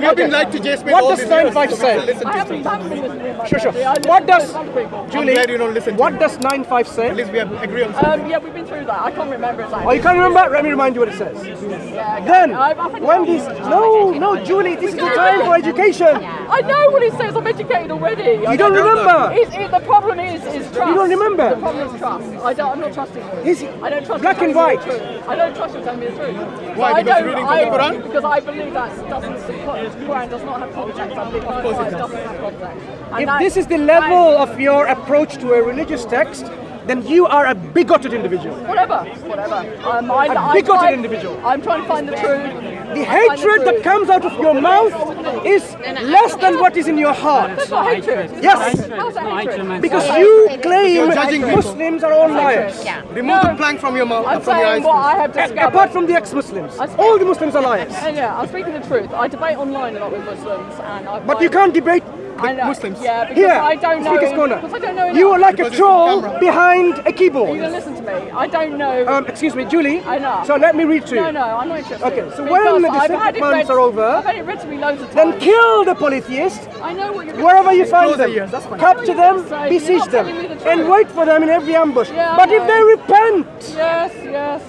have been like to Jasmine. What does 9.5 say? I haven't been Sure. I What does, I'm Julie, glad you don't listen to what me. does 9.5 say? At least we agree on something. Yeah, we've been through that. I can't remember exactly. Oh, you can't remember? Let me remind you what it says. Yeah, Then, I think when these... No, Julie, this is the time for education. I know what it says. I'm educated already. You don't remember? The problem is trust. You don't remember? The problem is trust. I'm not trusting you. I don't trust black you and telling me white? the truth. I don't trust you telling me the truth. Why? So Because you're reading from the Quran? Because I believe that the Quran does not have context. I believe the Quran doesn't have context. And If this is the level of your approach to a religious text, then you are a bigoted individual. Whatever. A bigoted individual. I'm trying to find the truth. The hatred that comes out of your mouth is less than what is in your heart. That's not hatred. Yes, How's that hatred? because you claim You're judging people. Muslims are all liars. Remove the plank from your mouth, I'm from your eyes. saying what I have discovered. Apart from the ex-Muslims, all the Muslims are liars. And yeah, I'm speaking the truth. I debate online a lot with Muslims, and I. But you can't debate I know, Muslims. Yeah, because here, I don't know. Speaker's Corner. Because I don't know enough. You are like a Because it's on troll camera. behind a Are you keyboard. gonna listen to me? I don't know. Excuse me, Julie. I know. So let me read to you. No, I'm not interested. Okay, so Because when the I've had it months read- are over, I've had it read to me loads of then times. kill the polytheist I know what you're. wherever you find Close the them. ears, that's fine. Capture No, you're them, not besiege saying- them, you're not telling me the and truth. wait for them in every ambush. Yeah, I But if know. they repent Yes.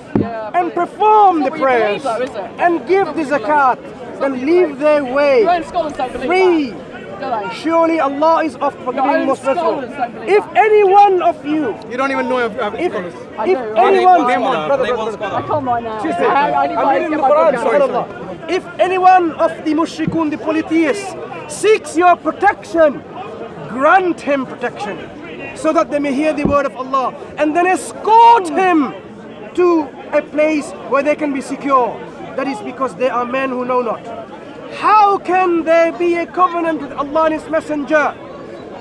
and perform the It's not what you prayers believe, though, is it? and give the zakat, then leave their way Your own scholars don't believe free. that. Do they? Surely Allah is oft Your forgiving, own most merciful. scholars don't believe If that. any one of you, You don't even know if if scholars. I if do. anyone, Name one. brother, I can't right now. Excuse me. I need I'm to reading get the my book Quran, out. subhanallah. If any one of the mushrikun, the polytheists, seeks your protection, grant him protection, so that they may hear the word of Allah, and then escort him to a place where they can be secure. That is because they are men who know not. How can there be a covenant with Allah and His Messenger,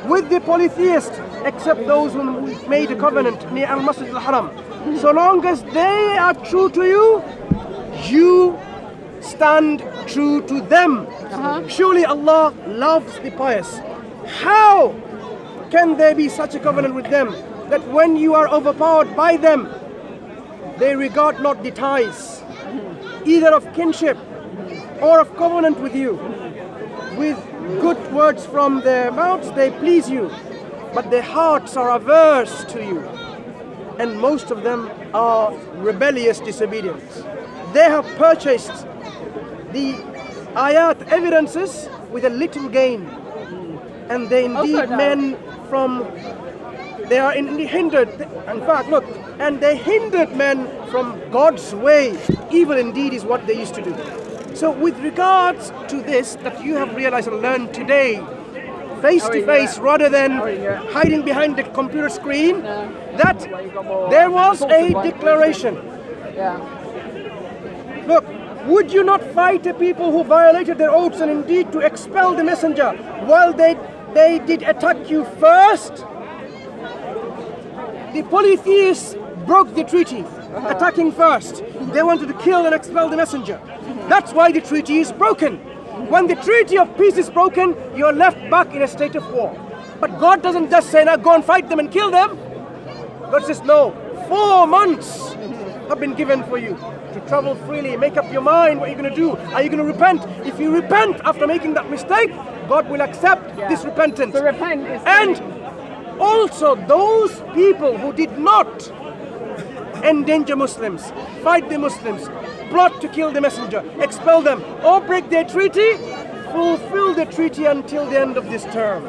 with the polytheists, except those who made a covenant near Al-Masjid Al-Haram? So long as they are true to you, you stand true to them. Surely Allah loves the pious. How can there be such a covenant with them, that when you are overpowered by them, they regard not the ties, either of kinship or of covenant with you? With good words from their mouths they please you, but their hearts are averse to you, and most of them are rebellious disobedience. They have purchased the ayat evidences with a little gain, and they indeed they are hindered. In fact, look, and they hindered men from God's way. Evil indeed is what they used to do. So with regards to this that you have realized and learned today, face to face rather than hiding behind the computer screen, that there was a declaration. Look, would you not fight the people who violated their oaths and indeed to expel the messenger while they did attack you first? The polytheists broke the treaty, attacking first. They wanted to kill and expel the messenger. That's why the treaty is broken. When the treaty of peace is broken, you're left back in a state of war. But God doesn't just say, now go and fight them and kill them. God says, no, 4 months have been given for you to travel freely, make up your mind what you're going to do. Are you going to repent? If you repent after making that mistake, God will accept this repentance. So repent is And also those people who did not endanger Muslims, fight the Muslims, plot to kill the messenger, expel them, or break their treaty, fulfill the treaty until the end of this term.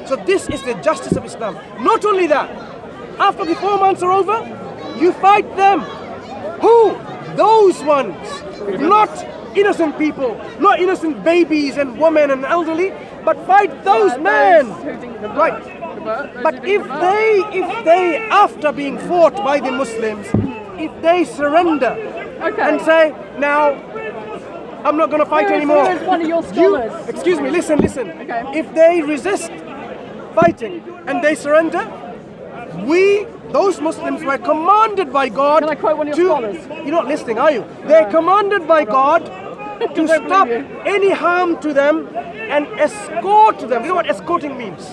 So this is the justice of Islam. Not only that, after the 4 months are over, you fight them. Who? Those ones. Not innocent people, not innocent babies and women and elderly, but fight those men. Right. But if they, after being fought by the Muslims, if they surrender and say, now, I'm not going to fight anymore. Who is one of your scholars? Excuse me, listen. Okay. If they resist fighting and they surrender, those Muslims were commanded by God. Can I quote one of your scholars? You're not listening, are you? They're commanded by God to stop any harm to them and escort them. You know what escorting means?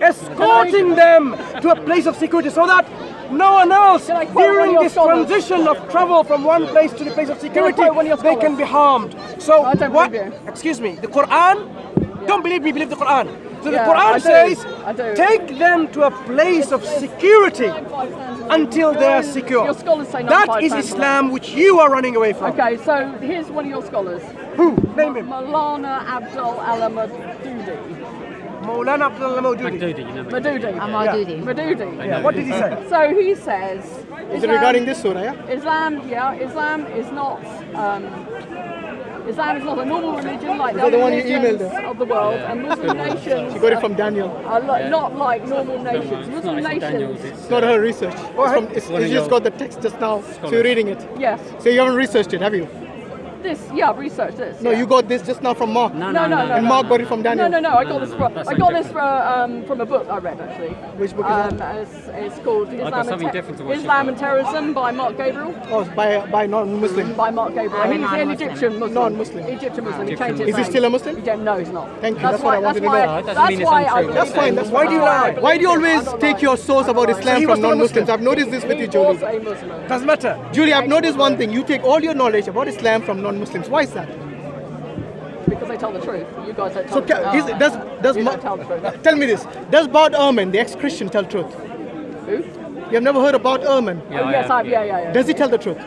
Escorting them to a place of security so that no one else during this transition of travel from one place to the place of security, they can be harmed. So I don't what? believe you. Excuse me. The Quran. Don't believe me. Believe the Quran. So Yeah, the Quran I do. says, I do. take them to a place of security until they are secure. Your scholars say That 95 is pounds. Islam which you are running away from. Okay, so here's one of your scholars. Who? Name him. Maulana Abdul Alamadudi. Maulana Abdullah Maududi. Madoudi. Madoudi. Yeah. What did he say? So he says. Is it regarding this surah, yeah? Islam is not. Islam is not a normal religion like Is that the one you religions emailed her? of the world, and Muslim nations She got it from Daniel. are not like normal nations. Muslim nations. It's not her research. It's just got the text just now, so you're reading it. Yes. So you haven't researched it, have you? This, yeah, I've researched this. No, yeah. you got this just now from Mark. No. And Mark got it from Daniel. No. I got this from a book I read actually. Which book is that? It's called Islam and Terrorism by Mark Gabriel. Oh, it's by non-Muslim. By Mark Gabriel. He's an Egyptian Muslim. Non-Muslim. Egyptian Muslim. He changed his Is he name. still a Muslim? No, he's not. Thank you. That's what I wanted to know. That's why I believe That's fine. him. That's why do you lie? Why do you always take your source about Islam he from was not a non-Muslims? Muslim. I've noticed this with you, He was Julie. a Muslim. Doesn't matter. Julie, I've noticed one thing. You take all your knowledge about Islam from non-Muslims. Why is that? Because they tell the truth. You guys don't tell So the truth. does You don't tell the truth. tell me this? Does Bart Ehrman, the ex-Christian, tell truth? Who? You have never heard of Bart Ehrman? Oh, yes, yeah. Does he tell the truth?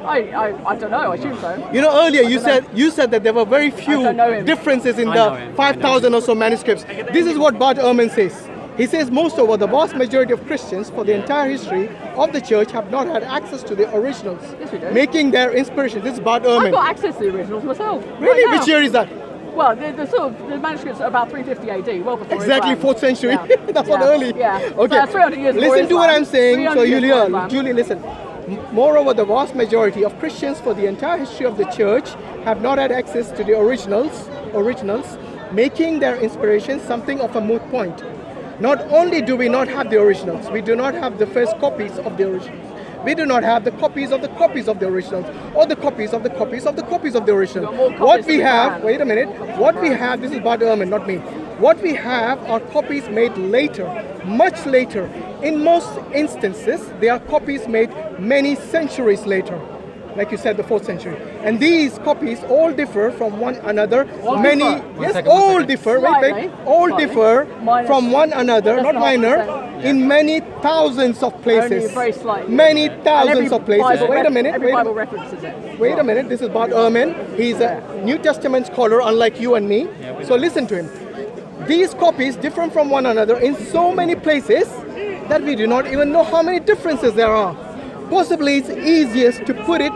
I don't know. I assume so. You know, earlier you said that there were very few don't know him. differences in I know the him. 5,000 or so manuscripts. This is what Bart Ehrman says. He says, moreover, the vast majority of Christians for the entire history of the church have not had access to the originals, Yes, we do. making their inspiration. This is Bart I've Ehrman. got access to the originals myself. Really? Right now. Which year is that? Well, the manuscripts are about 350 AD, well before Exactly, Islam. 4th century. Yeah. That's not Yeah. early. Yeah. Okay. So 300 years before Listen to what Islam. I'm saying. 300 So years before Julia, Islam. Julie, listen. Moreover, the vast majority of Christians for the entire history of the church have not had access to the originals, making their inspiration something of a moot point. Not only do we not have the originals, we do not have the first copies of the originals. We do not have the copies of the copies of the originals, or the copies of the copies of the copies of the originals. You've got more What copies we than you have, can. wait a minute, what we have, this is Bart Ehrman, not me. What we have are copies made later, much later. In most instances, they are copies made many centuries later. Like you said, the 4th century. And these copies all differ from one another. All differ, Slightly. all Slightly. differ Minus from one another, less not than minor, 1%. in many thousands of places. Only very slightly. Many And thousands every of places. Bible Wait a minute, Every wait a Bible minute. references it. Wait a minute, this is Bart Ehrman. He's a New Testament scholar, unlike you and me. So listen to him. These copies differ from one another in so many places that we do not even know how many differences there are. Possibly it's easiest to put it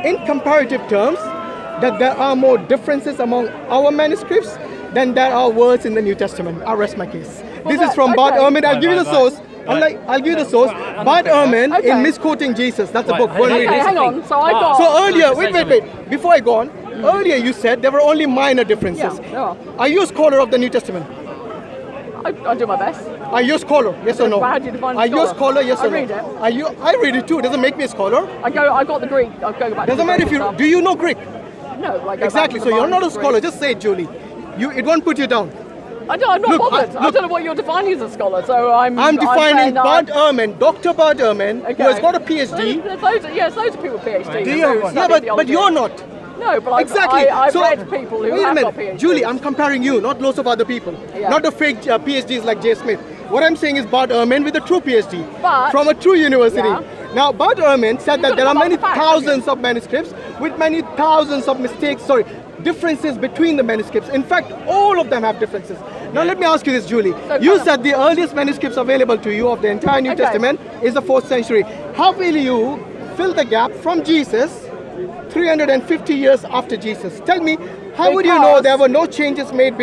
in comparative terms that there are more differences among our manuscripts than there are words in the New Testament. I'll rest my case. This is from Bart Ehrman. I'll give you the source. I'll give you the source. Bart Ehrman in Misquoting Jesus. That's the book. Go and read Okay, it. hang on. So I got. So earlier, wait. Before I go on, earlier you said there were only minor differences. Yeah, there are. Are you a scholar of the New Testament? I do my best. Are you a scholar? Yes or no? How do you define Are you a scholar? scholar? Yes I or no? read it. Are you? I read it too. Doesn't make me a scholar. I got the Greek. I'll go back. Doesn't to matter the if you. Greek Do you know Greek? stuff. No, I go Exactly. Back So to the you're not a Bible, scholar. Greek. Just say it, Julie. It won't put you down. I'm not Look, bothered. I look. don't know what you're defining as a scholar, so I'm I'm defining saying that Bart Ehrman, Dr. Bart Ehrman, who has got a PhD. There's loads of people with PhDs. Do you have one? Yeah, but you're not. No, but Exactly. I've So read people who wait a have minute, got PhDs. Julie, I'm comparing you, not lots of other people. Yeah. Not the fake PhDs like Jay Smith. What I'm saying is Bart Ehrman with a true PhD But- from a true university. Yeah. Now, Bart Ehrman said that You've there got are to many come up with facts, thousands of manuscripts with many thousands of differences between the manuscripts. In fact, all of them have differences. Now, let me ask you this, Julie. So You kind of- said the earliest manuscripts available to you of the entire New Okay. Testament is the 4th century. How will you fill the gap from Jesus 350 years after Jesus? Tell me, how would you know Because- there were no changes made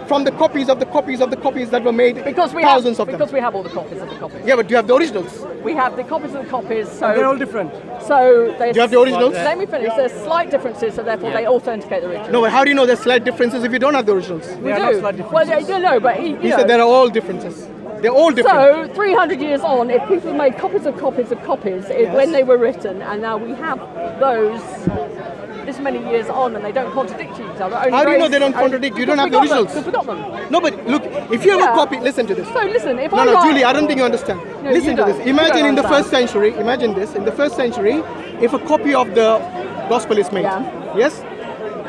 from the copies of the copies of the copies that were made? Because we thousands have, of them. because we have all the copies of the copies. Yeah, but do you have the originals? We have the copies of the copies, so They're all different. there's. Do you have the originals? Let me finish. There's slight differences, so therefore they authenticate the original. No, but how do you know there's slight differences if you don't have the originals? We They are do. not slight Well, differences. no, but He said there are all differences. They're all different. So 300 years on, if people made copies of copies of copies when they were written, and now we have those this many years on, and they don't contradict each other. How do you know they don't contradict? You don't have the originals. Because we got them. No, but look, if you have Yeah. a copy, listen to this. So listen, if No, I no, write, Julie, I don't think you understand. No, Listen you to don't. this. You Imagine don't in the understand. 1st century, imagine this, in the 1st century, if a copy of the gospel is made, Yeah. yes?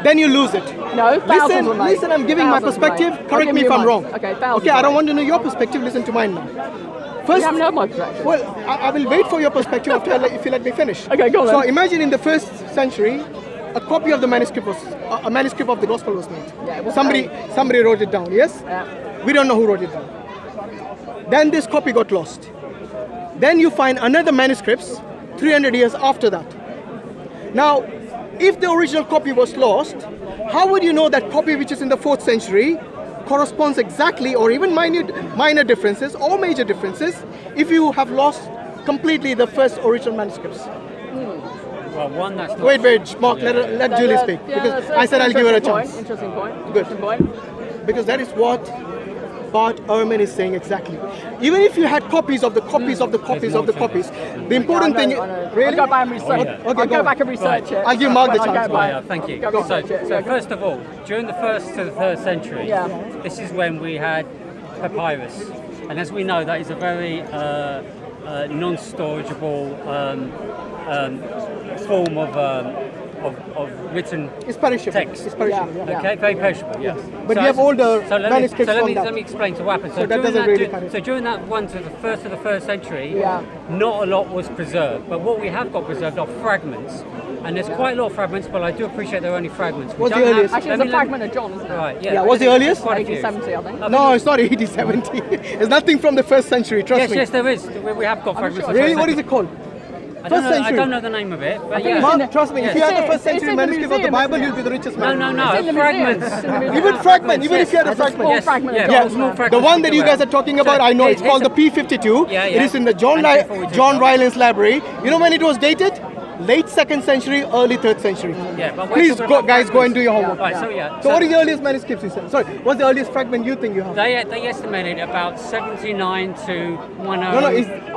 then you lose it. No, thousands were made. Listen, I'm giving my Thousands were perspective. made. I'll Correct give me you if I'm mine. wrong. Okay, thousands Okay, I were don't made. want to know your perspective. Listen to mine now. You First, haven't heard my perspective. well, I will wait for your perspective after if you let me finish. Okay, go on So then. imagine in the 1st century, a copy of the manuscript was a manuscript of the gospel was made. Yeah, it was Somebody wrote it down. Yes. Yeah. We don't know who wrote it down. Then this copy got lost. Then you find another manuscripts 300 years after that. Now, if the original copy was lost, how would you know that copy which is in the 4th century corresponds exactly, or even minor differences or major differences, if you have lost completely the first original manuscripts? Well, one that's not. Wait, Mark, let Julie speak, because I said I'll give her a chance. Interesting point. Good. Interesting point. Because that is what Bart Ehrman is saying exactly. Even if you had copies of the copies of the copies of the copies, the important thing is... I know. Really? I'll go back and research. Okay, I'll go go on. back and research it. I'll give Mark the I'll go chance. back. Yeah, thank you. Go So, research it. so Yeah, go. first of all, during the 1st to the 3rd century, Yeah. this is when we had papyrus, and as we know, that is a very non-storageable form of written It's perishable. text. It's perishable. Yeah. Okay, very perishable. Yes. But we have older let me, manuscripts so let from me, that. let me explain to what happened. So that during doesn't really du- perish. so during that 1 to the 1st to the 1st century, Yeah. not a lot was preserved. But what we have got preserved are fragments. And there's quite a lot of fragments, but I do appreciate they're only fragments. We What's the don't have- earliest? Actually, let it's a me- let me- fragment of John, isn't it? Right, yeah. Yeah, what's the earliest? Quite a few. 1870, I think. No, it's not 8070. It's nothing from the 1st century, trust Yes, me. yes, there is. We have got fragments. sure. of the Really? first What is century. it called? I don't, First know, I century. don't know the name of it, but think yeah. it's in Mark, trust me, if you It's had the in- 1st century it's in the manuscript of the museum, Bible, isn't it? you'll be the richest No, man. no, no. It's in the Fragments. museum. It's in the museum. Even fragment, even if you had a There's a fragment. small Yes, fragment yeah, of yeah, John. small man. fragment. The one that you guys are talking about, I know it's called the P52. Yeah, It yeah. is in the John 1942. Rylands Library. You know when it was dated? Late 2nd century, early 3rd century. Yeah, but we're Please, talking go, about guys, go and fragments. do your homework. Right, so yeah. So what is the earliest manuscripts you said? Sorry, what's the earliest fragment you think you have? They estimated about 79 to 10. No,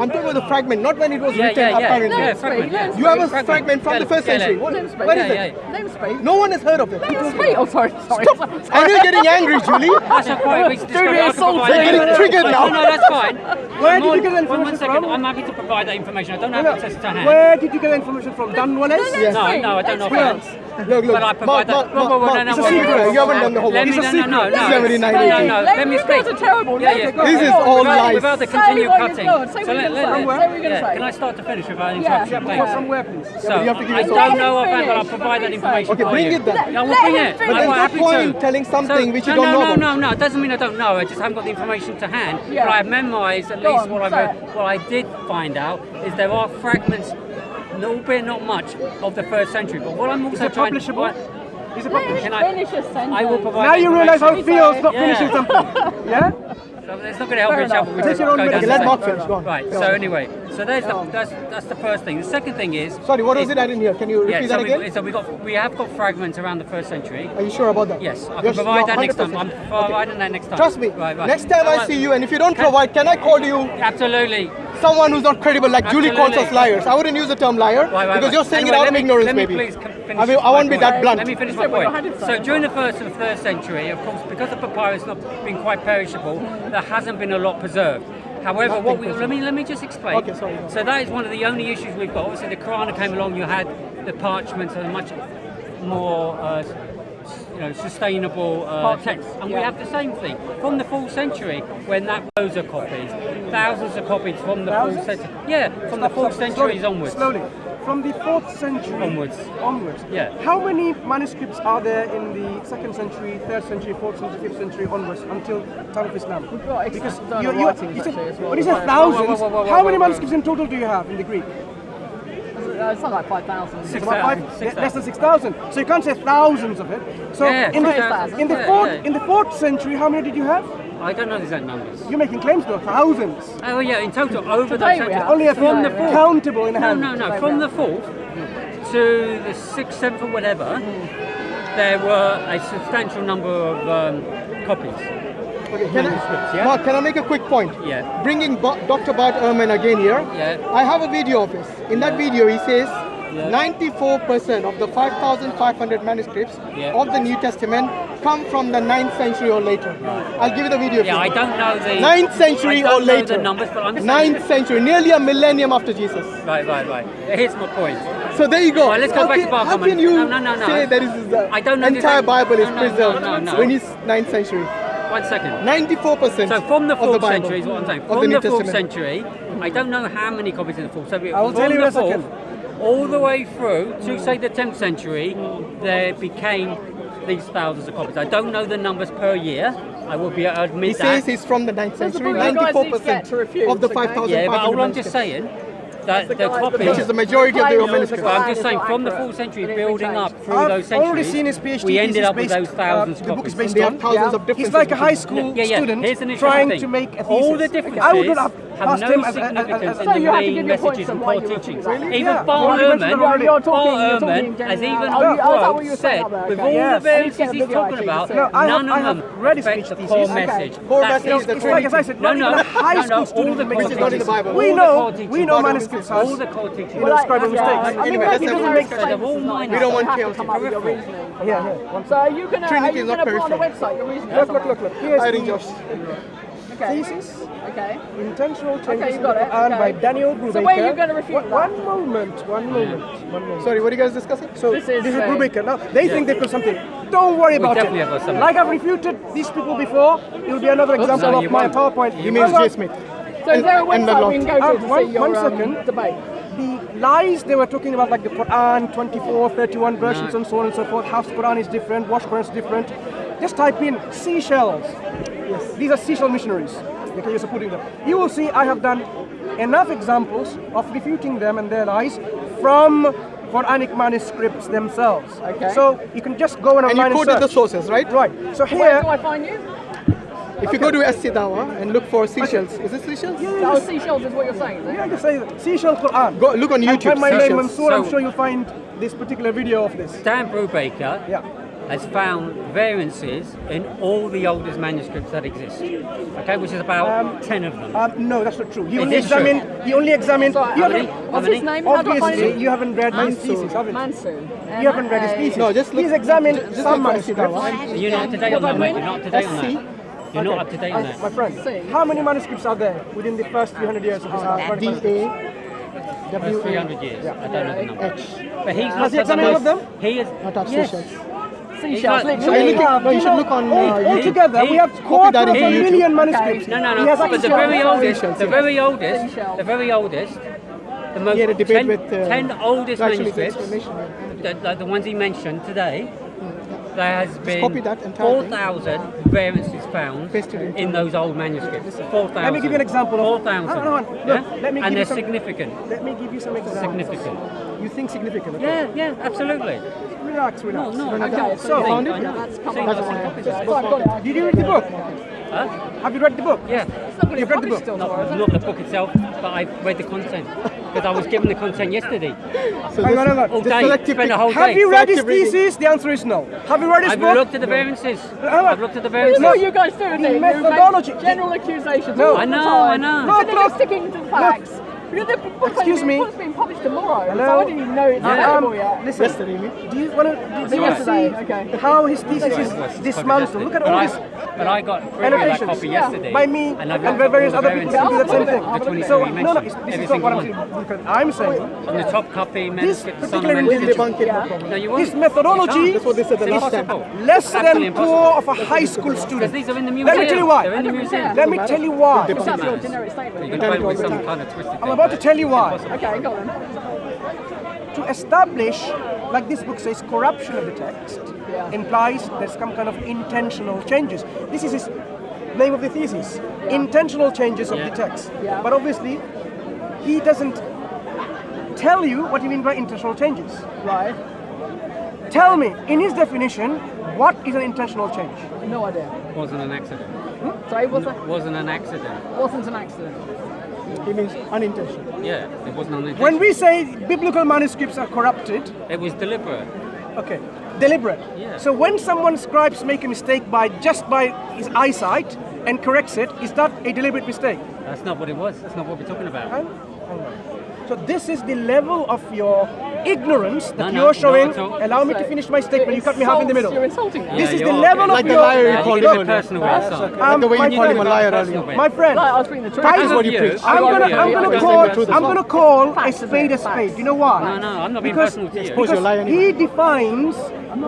I'm talking about the fragment, not when it was Yeah, written yeah, yeah. apparently. Yeah, Name fragment, speak, yeah. name You have a speak. fragment from the 1st Yeah, century. yeah. What, Name speak. what is Yeah, it? yeah. Name speak. No one has heard of it. Name speak. Oh, sorry. I know you're getting angry, Julie. That's not quite. We Don't be assaulted. They're getting triggered now. No, that's fine. Where did you get that One information second. from? I'm happy to provide that information. I don't have access to hand. Where did you get the information from? DawahWise? Yes. No, I don't know Let's offhand. Look, But I provide that. Mark, it's a secret. You haven't done the homework. Let me, It's a no, secret. no, no, no. 79, No, 80. no, Let let me you speak. guys are terrible. Yeah, yeah. This is all lies. Without the Say continue what you're cutting. doing. Say what you're gonna say. Say what you're gonna say. Can I start to finish without Yeah. interruption, Yeah, please? From where, please? So, but you have to give I us don't all- know offhand, but I'll Finish. provide that information Okay, for bring you. it then. I will Let bring him it. finish. But there's I'm no happy point to. telling something which you no, don't know no, about. no, it doesn't mean I don't know. I just haven't got the information to hand. Yeah. But I've memorised at Go least on, what say it. what I did find out is there are fragments, albeit not much, of the 1st century. But what I'm also Is it trying publishable? Is it Let published? him Can I- finish a sentence. I will provide. Now that you realise how it information. feels not Yeah. finishing something. Yeah? So it's not going to help Fair each other. enough. We Take just your own go minute. down Okay, the let same. Mark finish. Go on. Right. Go So on. anyway, so that's the first thing. The second thing is. Sorry, what was it I didn't hear? Can you repeat that again? So we have got fragments around the 1st century. Are you sure about that? Yes, I You're can provide you're that next time. 100%. I'm providing that next time. Trust me. Right. Next time I see you, and if you don't Can- provide, can I call you Absolutely. someone who's not credible, like Julie calls us Absolutely. liars? I wouldn't use the term liar because you're saying it out of ignorance, let me maybe. please finish I won't be my that point. blunt. Let me finish Say my what you point. had to say. So during the 1st and 3rd century, of course, because the papyrus not been quite perishable, there hasn't been a lot preserved. However, let me just explain. Okay, sorry. So that is one of the only issues we've got. Obviously, the Quran came along. You had the parchments and much more. Sustainable text, and we have the same thing from the 4th century when those are copies, thousands of copies from the 4th century. Yeah, from the 4th centuries onwards. Slowly. From the 4th century Onwards. Yeah. Yeah. How many manuscripts are there in the 2nd century, 3rd century, 4th century, 5th century onwards until time of Islam? got Because external you writings said, actually as well. when you said Whoa, thousands, whoa, whoa, whoa, how whoa, many whoa. manuscripts in total do you have in the Greek? It's not like 5,000. Six About thousand. less than 6,000. So you can't say thousands of it. So Yeah, in the 6,000. in the Yeah, fourth yeah. in the 4th century, how many did you have? I don't know the exact numbers. You're making claims though, thousands. Oh yeah, in total over Today the we have. Only a from few the 4th. countable in a No, hand. no. From the 4th to the 6th, 7th, or whatever, there were a substantial number of copies. Okay, Manuscripts, yeah? Mark, can I make a quick point? Yeah. Bringing Dr. Bart Ehrman again here. Yeah. I have a video of this. In that video, he says Yeah. 94% of the 5,500 manuscripts Yeah. of the New Testament come from the 9th century or later. I'll give you the video. Yeah, I don't know the 9th century I don't or know later. the numbers, but I'm just 9th century, nearly a millennium after Jesus. Right. Here's my point. So there you go. Right, let's go back to How Barcombe. can you No. say that is the I don't know entire the- Bible is no, preserved no. when it's 9th century? 1 second. 94% So from the of the 4th Bible, century is what I'm saying. of From the the New 4th Testament. century, I don't know how many copies in the 4th. So I will tell you in a second. All the way through to say the 10th century, there became these thousands of copies. I don't know the numbers per year. I will be He admit says that. he's from the 9th There's a century, book you guys need to get to 94% refute, of the okay? 5,500 Yeah, but all I'm manuscripts. just saying that the guy- copies. Which is the majority of the Claims manuscripts. that But I'm the just saying, Quran is from the accurate, 4th century, and it building changed. up through those I've already centuries, seen his PhD we ended thesis up with based, those thousands the book copies. is based They on. have thousands of He's differences like a between high them. school Yeah. student Here's an interesting trying thing. to make a thesis. All the differences I would not have have asked no him as significance So in you the have to main give your points messages on and why core you were teachings. talking about Even Yeah. Bar Well, you mentioned Ehrman, already. You're Bar talking Ehrman generally. has even Oh, on is that what quote you were said, saying about that? with Okay. all Yes. the variances I need to he's get a video talking actually about, to No, I none have of them read his affect the PhD core thesis. message. Core That's message is the It's like, as I said, not even a high school student all the makes core it not in the teachings. Bible. We All the know, core we teachings. know manuscripts has, All the core teachings. you know, scribal mistakes. I mean, Anyway, maybe let's it doesn't have- make sense. We don't want We don't want have to chaos. come up with your reasoning. for Yeah, that. yeah. So are you gonna Trinity is are you not gonna put on the peripheral. website your reasoning? Look. Here's Hiring the Josh. Okay. thesis. Okay. Intentional Okay, changes you in got the it. Quran Okay. by Daniel Brubaker. So where are you gonna refute that? One moment. Sorry, what are you guys discussing? So This this is, is uh, Brubaker. Now they think they've got something. Don't worry about it. definitely have got something. Like I've refuted these people before, it will be another example no, of you my won't. PowerPoint. He means J. Smith. So is there a And the website law. we can go to see your One second. debate? The lies they were talking about, like the Quran, 24, 31 versions and so on and so forth, Hafs Quran is different, Wash Quran is different. Just type in seashells. Yes. These are seashell missionaries. Because you're supporting them. You will see I have done enough examples of refuting them and their lies from Quranic manuscripts themselves. Okay. So you can just go And online you and quoted the search. sources, right? Right. So Where here, do I find you? If you go to SC Dawah and look for seashells, is it seashells? Oh, seashells is what you're saying, is it? I can say seashell Quran. Go look on And YouTube. type my name seashells. Mansur, I'm So- sure you'll find this particular video of this. Dan Brubaker Yeah. has found variances in all the oldest manuscripts that exist. Okay, which is about 10 of them. No, that's not true. He It only is true. examined. He only examined. Sorry, You how haven't, many? What's his name? How do I find obviously, him? you haven't read my Mansur. thesis, haven't you? Mansur. You haven't read his thesis. No, just look. He's examined just some look for SC manuscripts. Dawah. You're not up to date on that, mate. You're not up to date on SC. that. You're not up to date on that. My friend, See. how many manuscripts are there within the first 300 years of Islam? That's 300 years. I don't know the number. H. But he's Has not he examined all of them? He is. Not of Yes. seashells. Seashells, So So literally. you look, no, you should look on all YouTube. together, we have that quarter of in a YouTube. million manuscripts. No, He no. has But the actually very shown oldest, Seashells, the yeah. very oldest, Seashells. the very oldest, the most He had a debate 10, with 10 oldest actually the manuscripts, explanation. like the ones he mentioned today, there has been copy that entire thing. 4,000 variances found Paste it into in those old manuscripts. 4,000. Let me give you an example of- 4,000. Hang on, look, Yeah? let me give And you they're some- significant. Let me give you some examples. Significant. You think significant? Okay? Yeah, absolutely. Relax. No, Okay, So, you found think it? that that's See, coming that's up. what copies So are. I've got it. Did you read the book? Huh? Have you read the book? Yeah. It's not going to You've be read the published book? still tomorrow, is it? Not the book itself, but I read the content. Because I was given the content yesterday. So Hang on, hang on. All Just day. selective Spent a pick. whole Have day. you read his Selective reading. thesis? The answer is no. Have you read his I've book? looked at the variances. on. I've looked at the This variances. is what you guys do, isn't it? You make methodology- general accusations No. all the I know, time. I know. So then Look, you're sticking to the facts. Because the book Excuse me. book's being published tomorrow, Hello? so I didn't even know it's available yet. Listen, Yesterday, me. do you want to So see yesterday, okay. how his thesis Well, is it's dismantled? Look at but all I- this But I got through that annotations. copy Yeah. yesterday. by me and I've and looked at various all the other people who do variances. the same thing. The 23 So, you no, mentioned. this Every is not single what one. I'm saying. On the top copy, This manuscript, son of particular We'll individual- manuscript. debunk it, no Yeah. problem. No, you won't. This methodology You can't. That's what they said the It's last time. impossible. less Absolutely than poor of a high school Because student. these are in the museum. Let me tell you why. They're in the museum. Let me tell you why. It's not your matters. generic You statement. can play with some kind of twisted I'm thing, about to but tell you why. Okay, go on. To establish, like this book says, corruption of the text Yeah. implies there's some kind of intentional changes. This is his name of the thesis, intentional changes of Yeah. the text. Yeah. But obviously, he doesn't tell you what he means by intentional changes. Right. Tell me, in his definition, what is an intentional change? No idea. wasn't an accident. Sorry, wasn't Wasn't an accident. an accident. He means unintentional. Yeah, it wasn't an When we say biblical manuscripts are corrupted, It was deliberate. okay, deliberate. Yeah. So when someone scribes make a mistake by his eyesight and corrects it, is that a deliberate mistake? That's not what it was. That's not what we're talking about. Hang on. So this is the level of your ignorance that No, you're showing. not at all. Allow me to finish my statement. You cut me half in the middle. You're insulting me. This is you the are. level Like of the your... liar you Now, called you him get earlier. personal with yourself. Like the way my you called him a friend- liar personal earlier. bit. My friend, Like, I was bringing the truth. Tyson, is what you preach. I'm Yeah, gonna yeah, yeah. call a Facts, spade a isn't it? spade. You know why? No, I'm not being Because, personal to you. Suppose you're lying he defines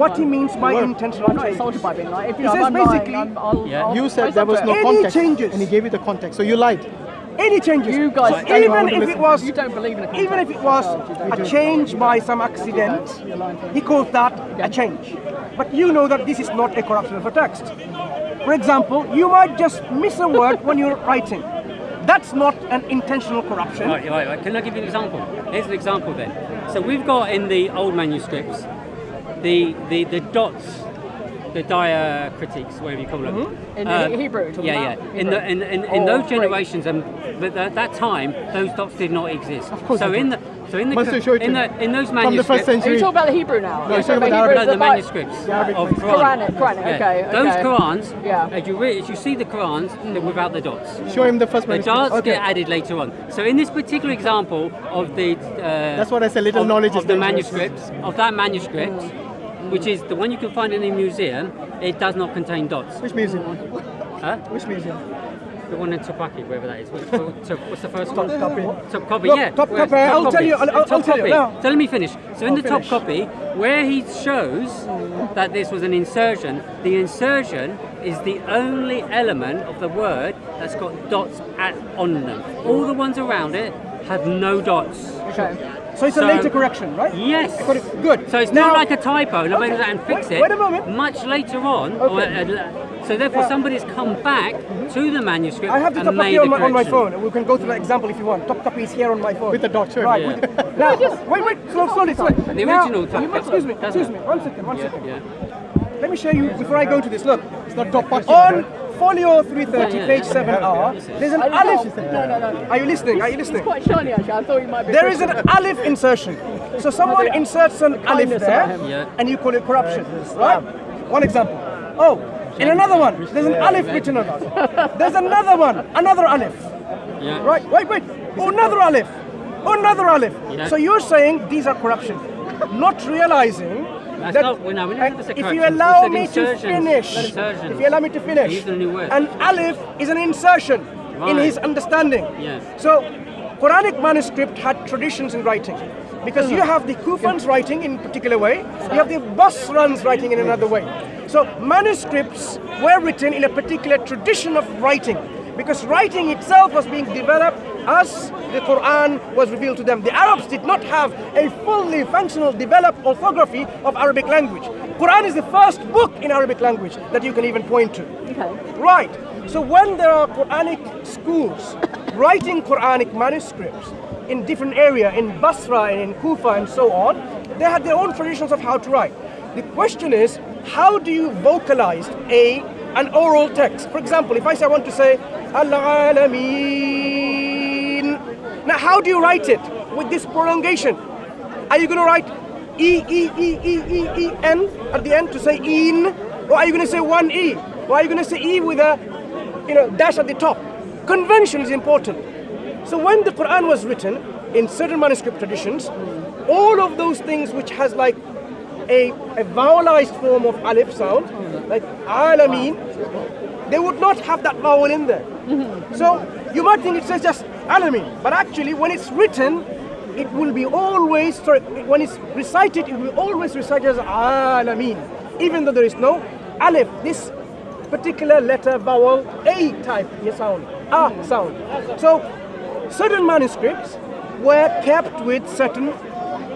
what he means by intentional I'm not change. insulted by being like, if you He know, says I'm lying, basically- Yeah. You said raise there up was to no it. Any context, changes. and he gave you the context. So you lied. Any changes. You guys- So even if it was, You don't believe in a even if it was a change by some accident, he calls that a change. But you know that this is not a corruption of a text. For example, you might just miss a word when you're writing. That's not an intentional corruption. Right. Can I give you an example? Here's an example then. So we've got in the old manuscripts the dots, the diacritics, whatever you call them. In Hebrew. talking Yeah. about In Hebrew. those great. generations, but at that time, those dots did not exist. Of course So they in did. the Mansur, show it to me. in those From the manuscripts. first Are you century. talking about the Hebrew now? No, he's talking about Hebrew, Arabic. No, the Bible. manuscripts Arabic of manuscripts. Quranic, okay. Those Qurans, Yeah. as you see the Qurans, they're without the dots. Show him the first The manuscript. dots get added later on. So in this particular example of the That's what I said, little knowledge is of the dangerous. manuscripts of that manuscript, which is the one you can find in a museum, it does not contain dots. Which museum? Huh? Which museum? The one in Topaki, wherever that is. What's the first one? Copy. Top copy, Look, yeah. top Where- copy, I'll tell you, I'll Top tell you copy. now. So let me finish. So in the top finish. copy, where he shows that this was an insertion, the insertion is the only element of the word that's got dots on them. All the ones around it have no dots. Okay. So it's a So- later correction, right? Yes. Got it. Good. So it's Now- not like a typo. Nobody goes out and fix Wait- it. wait a moment. Much later on. Okay. So therefore, Yeah. somebody's come back to the manuscript I have the and top copy made a on my correction. phone. We can go through the example if you want. Top copy is here on my phone. With the dot, sure. Right. Yeah. with- now, wait, slowly. The Now, original top copy. excuse me. Doesn't it? One second. Yeah. Let me show you before I go to this. Look, It's not top part. on folio 330, Yeah. page 7R, there's an No, alif. no. Are you listening? Are you It's listening? quite shiny actually. I thought you might be. There is an alif insertion. So someone inserts an alif kindness there, about him. Yeah. and you call it corruption, right? One example. Oh, in another one, there's an alif written on it. There's another one, another alif. Yeah. Right, wait. Oh, another alif. Yeah. So you're saying these are corruption, not realizing That's that not. Well, no, we never said if correction. you allow We me said to insertions. finish, Insertions. if you allow me to finish, Use the new word. an alif is an insertion in Right. his understanding. Yeah. So, Quranic manuscript had traditions in writing. Because you have the Kufans writing in a particular way, you have the Basrans writing in another way. So manuscripts were written in a particular tradition of writing, because writing itself was being developed as the Quran was revealed to them. The Arabs did not have a fully functional, developed orthography of Arabic language. Quran is the first book in Arabic language that you can even point to. Okay. Right. So when there are Quranic schools writing Quranic manuscripts in different area, in Basra and in Kufa and so on, they had their own traditions of how to write. The question is, how do you vocalize an oral text? For example, if I say I want to say Al-Alameen, now how do you write it with this prolongation? Are you going to write E-E-E-E-E-E-N at the end to say in? Or are you going to say one E? Or are you going to say E with a dash at the top? Convention is important. So when the Quran was written in certain manuscript traditions, all of those things which has like a vowelized form of alif sound, like Alameen, they would not have that vowel in there. So you might think it says just Alameen, but actually when it's written, it will be always, when it's recited, it will always recite as Alameen, even though there is no alif, this particular letter vowel, A type sound, A sound. So certain manuscripts were kept with certain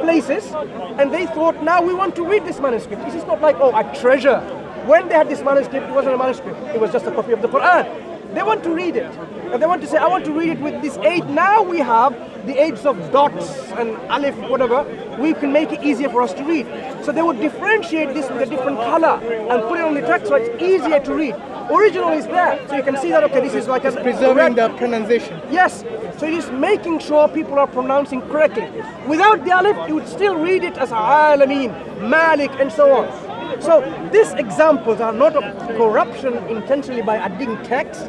places, and they thought, now we want to read this manuscript. This is not like, oh, a treasure. When they had this manuscript, it wasn't a manuscript. It was just a copy of the Quran. They want to read it. And they want to say, I want to read it with this aid. Now we have the aids of dots and alif, whatever. We can make it easier for us to read. So they would differentiate this with a different color and put it on the text so it's easier to read. Original is there, so you can see that, okay, this is like a Preserving the pronunciation. Yes, so it is making sure people are pronouncing correctly. Without the alif, you would still read it as Alameen, Malik, and so on. So these examples are not of corruption intentionally by adding text.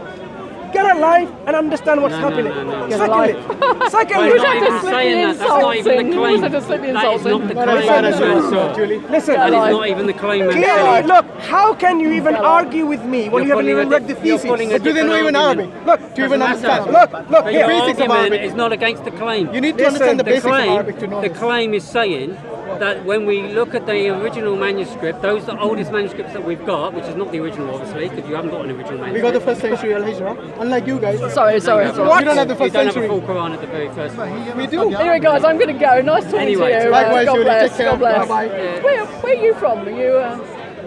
get a life and understand what's happening. no. Secondly, We're secondly, not even saying that. That's not even the claim. That is not the claim, Mansur. Julie. listen. That is not even the claim, Clearly, Mansur. look, how can you even argue with me when you haven't even read the thesis? Do they know even Arabic? Look, To even understand? look, But here. your basics of argument Arabic. is not against the claim. You need to Listen, understand the the basics of Arabic to know The this. claim is saying that when we look at the original manuscript, those are the oldest manuscripts that we've got, which is not the original, obviously, because you haven't got an original manuscript. We got the first century Al-Hijrah, unlike you guys. Sorry. You don't have the You first don't have a century. full Quran at the very first one. We do. Anyway, guys, I'm going to go. Nice talking Anyway, to you. likewise, God Julie. bless. Take care. God bless. Bye-bye. Where are you from? Are you?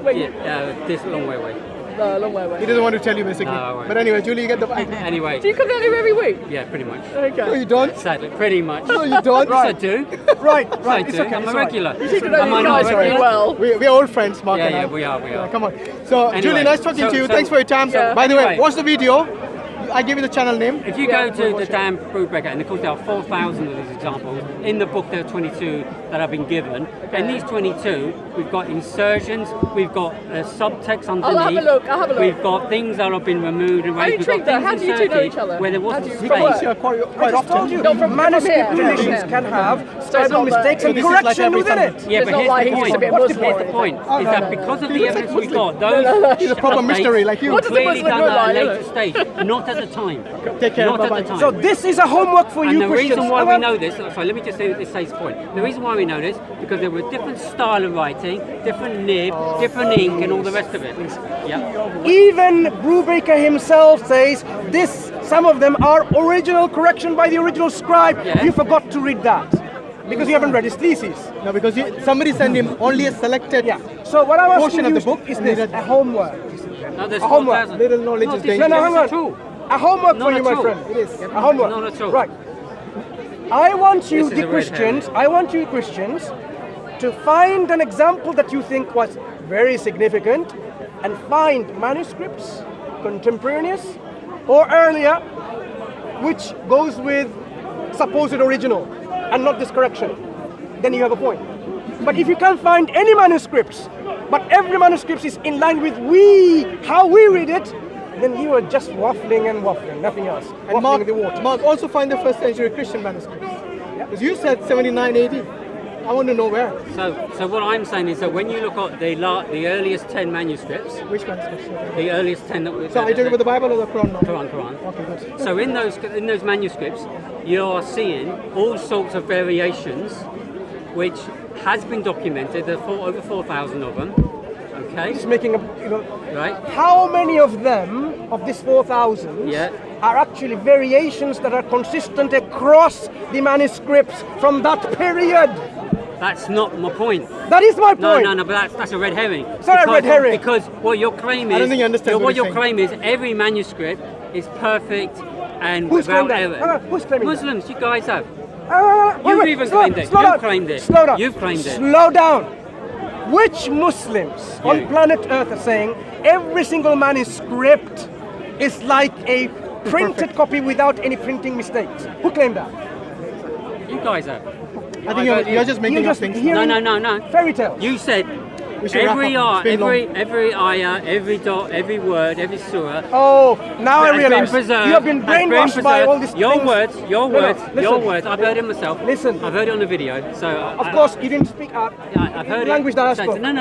Where you? Yeah, this long way away. Long way away. He doesn't want to tell you basically. No, I won't. But anyway, Julie, you get the vibe. Anyway, Do you come down here every week? yeah, pretty much. No, Okay. you don't. Sadly, pretty much. No, you don't. Yes, I do. Right, Yes, I right, it's do. okay. I'm it's a all right. regular. You should know Am I you not guys a pretty regular? well. We're old friends, Mark and I. Yeah, we are. Come on. So, Anyway, Julie, nice talking so- to you. so- Thanks for your time. Yeah. By the way, Anyway. watch the video. I give you the channel name. If you go to the damn Brubaker, and of course there are 4,000 of these examples, in the book there are 22 that have been given, and these 22, we've got insertions, we've got subtext underneath, I'll have a look. we've got things that have been removed and raised, I'm we've got intrigued though. things How do you two know inserted each other? where there How wasn't do you- space. from work? Yeah, quite I just told you, No, from manuscript here. traditions From can here. have So style it's not mistakes that- and So this is like correction every within Sunday. it. Yeah, It's but not here's like the he used to point. be a What's the Muslim. Here's the point, Oh, is no, that no, because of He the looks like evidence we Muslim. got, those He's a proper updates mystery like you. What does the clearly Muslim done look at a like, later isn't stage, not at the time. Take care. Not at Bye-bye. the time. So this is a homework for And you the Christians. reason why Hang we on. know this, so let me just say this says point. The reason why we know this, because there were different style of writing, different nib, different ink, and all the rest of it. Yeah. Even Brubaker himself says this. Some of them are original correction by the original scribe. Yeah. You forgot to read that because you haven't read his thesis. No, because somebody sent him only a selected. Yeah. So what I'm Portion asking of you the book is and this: he read- a homework. No, there's A homework. 4,000. Little knowledge is this dangerous. No, hang on. at all. A homework Not for you, at my all. friend. It is a homework. Not at all. Right. I want you, This is the a red Christians. I want you, Christians, to find an example that you think was very significant, and find manuscripts, contemporaneous or earlier, which goes with supposed original and not this correction. Then you have a point. But if you can't find any manuscripts, but every manuscript is in line with how we read it, then you are just waffling and waffling, nothing else. And Waffling in the water. Mark, also find the first century Christian manuscripts. Because you said 79 AD. I want to know where. So what I'm saying is that when you look at the earliest 10 manuscripts, Which manuscripts? the earliest 10 that we So are you talking about the Bible or the Quran now? Quran. Okay, good. So in those manuscripts, you are seeing all sorts of variations, which has been documented. There are over 4,000 of them. Okay, Just making a, right? how many of them, of these 4,000, Yeah. are actually variations that are consistent across the manuscripts from that period? That's not my point. That is my point. No, but that's a red herring. It's not a red herring. Because what your claim is, I don't think you understand what what he's your claim is, every manuscript is perfect and Who's without claimed that? error. Who's claiming that? Muslims, you guys have. Wait, even slow- claimed it. slow You've down. claimed it. Slow down. You've claimed it. Slow down. Which Muslims You. on planet Earth are saying every single manuscript is like a printed copy without any printing mistakes? Who claimed that? You guys have. I think you're just making You're up just things. hearing No. fairy tales. You said We should wrap every up. It's been every ayah, every dot, every word, every surah. Oh, now I has been realize preserved, you have been has been brainwashed by preserved. all these Your things. words, your No, no, words, listen. your words. I've heard it myself. Listen. I've heard it on the video. So Of course, you didn't speak up. I've heard language it. that I So- spoke. No.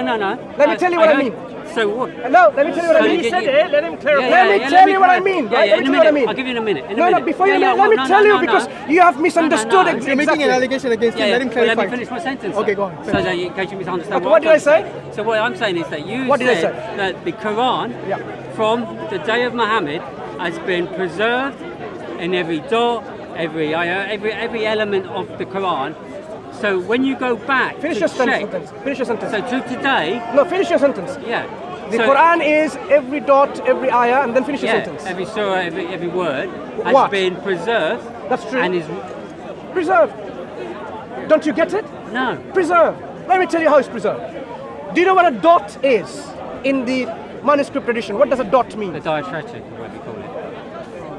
Let me tell you what I heard- mean. So what? No, let me tell you what I So mean. you said Let me let tell me you what I clarify. mean. Yeah, right? yeah, Let in me a tell you what I minute. mean. I'll give you in a minute. No, before you let me tell you because you have misunderstood it. You're making an allegation against him. Let him Well, clarify. let me finish my sentence. Okay, go on. So that in case you misunderstand Okay, what what I'm did I trying to say? So what I'm saying is that you What did I said say? that the Quran Yeah. from the day of Muhammad has been preserved in every dot, every ayah, every element of the Quran. So when you go back Finish to your check, sentence. Finish your sentence. so to today, No, finish your sentence. yeah. The so, Quran is every dot, every ayah, and then finish your yeah, sentence. every surah, every word has What? been preserved. That's true. And is Preserved. Don't you get it? no. Preserved. Let me tell you how it's preserved. Do you know what a dot is in the manuscript tradition? What does a dot mean? The diacritic, or whatever you call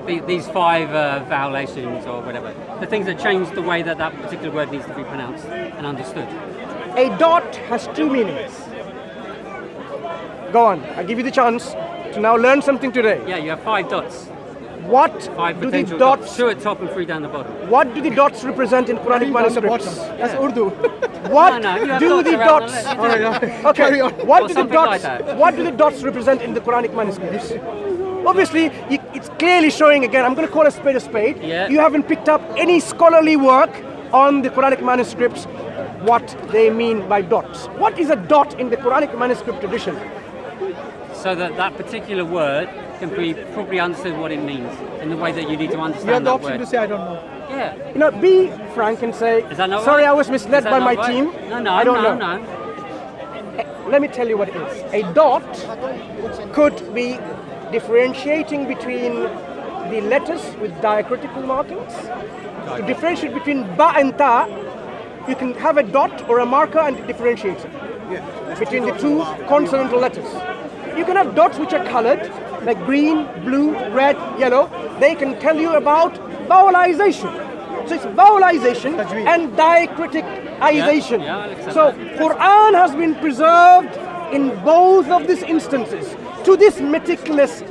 it. These 5 vowelations or whatever. The things that change the way that that particular word needs to be pronounced and understood. A dot has 2 meanings. Go on, I give you the chance to now learn something today. Yeah, you have 5 dots. What Five do the potential dots? Two at top and three down the bottom. What do the dots represent in Quranic Down the manuscripts? bottom. That's Urdu. What No, you have do dots the around dots? the left. All right, yeah. Okay. Carry on. What Or do the something like dots? that. What do the dots represent in the Quranic manuscripts? Obviously, it's clearly showing again. I'm going to call a spade a spade. Yeah. You haven't picked up any scholarly work on the Quranic manuscripts. What they mean by dots? What is a dot in the Quranic manuscript tradition? So that particular word can be probably understood what it means in the way that you need to You have understand the that option word. to say, I don't know. Yeah. You know, be frank and say, Is that not sorry, right? I was misled Is that by not my right? team. No, I don't know. no. Let me tell you what it is. A dot could be differentiating between the letters with diacritical markings. To differentiate between ba and ta, you can have a dot or a marker and it differentiates it between the two consonantal letters. You can have dots which are colored, like green, blue, red, yellow. They can tell you about vowelization. So it's vowelization and diacriticization. Yeah, I'll accept So that. Quran has been preserved in both of these instances to this meticulous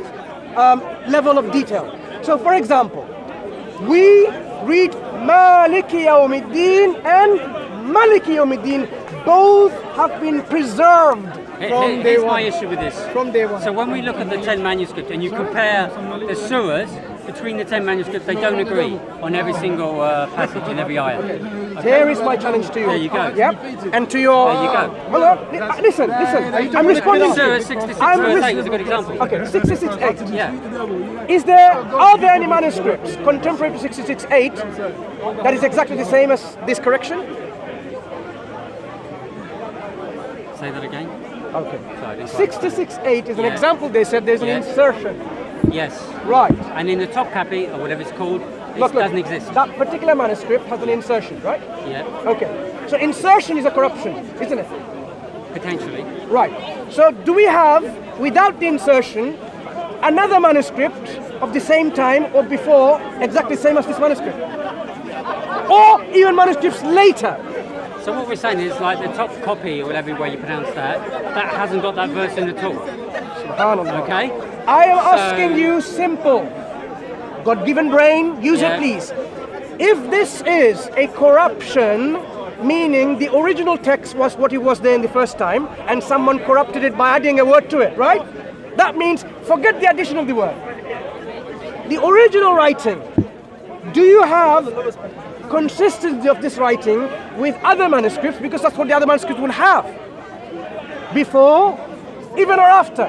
level of detail. So for example, we read Maliki Yawmiddin and Maliki Yawmiddin. Both have been preserved. From day Here's my one. issue with this. From day one. So when we look at the 10 manuscripts and you compare the surahs between the 10 manuscripts, they don't agree on every single passage in every ayah. Here is my challenge to you. There you go. Yep. And to your. There you go. Hold on. Listen. I'm responding. Surah 66 I'm verse 8 lis- was a good example. Okay, 66.8. Yeah. Are there any manuscripts contemporary to 66.8 that is exactly the same as this correction? Say that again. Okay. Sorry, I didn't quite- 66.8 is an Yeah. example. They said there's an Yes. insertion. Yes. Right. And in the top copy, or whatever it's called, it Look, doesn't exist. That particular manuscript has an insertion, right? Yeah, Okay. So insertion is a corruption, isn't it? potentially. Right. So do we have, without the insertion, another manuscript of the same time or before, exactly the same as this manuscript? Or even manuscripts later? So what we're saying is like the top copy, or whatever way you pronounce that hasn't got that verse in at all. Subhanallah. Okay? I am asking you simple. God-given brain, use Yeah. it please. If this is a corruption, meaning the original text was what it was there in the first time, and someone corrupted it by adding a word to it, right? That means forget the addition of the word. The original writing, do you have consistency of this writing with other manuscripts, because that's what the other manuscripts will have, before, even or after?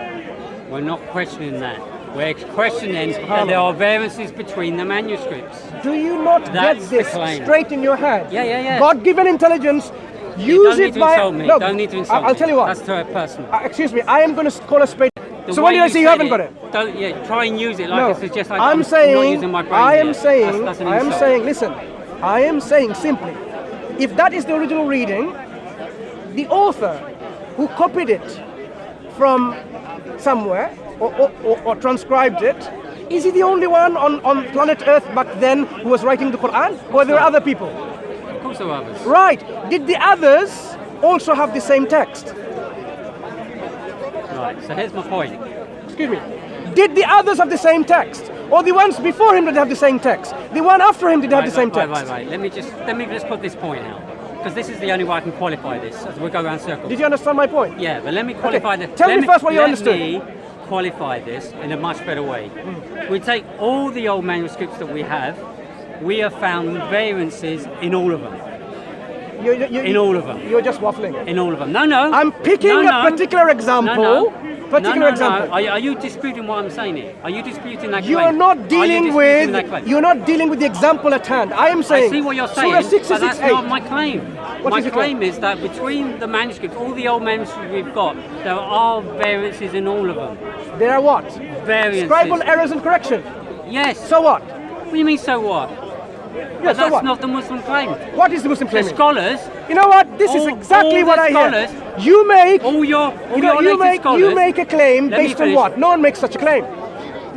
We're not questioning that. We're questioning that there are variances between the manuscripts. Do you not That's get the this claim. straight in your head? Yeah. God-given intelligence, You use don't it need to by... insult me. No, Don't need to insult me. I'll tell you what. That's too personal. Excuse me, I am going to call a spade. The So when way did I say you said haven't got it? Don't, try and use it like No, it's just like I'm not saying, using my brain I am here. saying, That's an I am insult. saying, listen, I am saying simply, if that is the original reading, the author who copied it from somewhere or transcribed it, is he the only one on planet Earth back then who was writing the Quran? Or there were other people? Of course there are others. Right. Did the others also have the same text? Right, so here's my point. Excuse me. Did the others have the same text? Or the ones before him did have the same text? The one after him did have the same text? Right. Let me just put this point out. Because this is the only way I can qualify this, as we go around circles. Did you understand my point? Yeah, but let me qualify this. Tell me first what you understood. Let me qualify this in a much better way. We take all the old manuscripts that we have, we have found variances in all of them. In all of them. You're just waffling. In all of them. No. I'm picking a particular example. No. Are you disputing what I'm saying here? Are you disputing that claim? You are not dealing with. That claim? You're not dealing with the example at hand. I am saying. I see what you're saying, Surah 66, but that's 8. not my claim. What My is your claim is that between the manuscripts, all the old manuscripts we've got, there are variances in all of them. There are what? Variances. Scribal errors and correction. Yes. So what? What do you mean, so what? Yeah, so That's what? not the Muslim claim. What is the Muslim The claim? scholars, You know what? This is all- exactly all what the I hear. scholars- You make. all your You latest scholars, make a claim Let me based on finish. what? No one makes such a claim.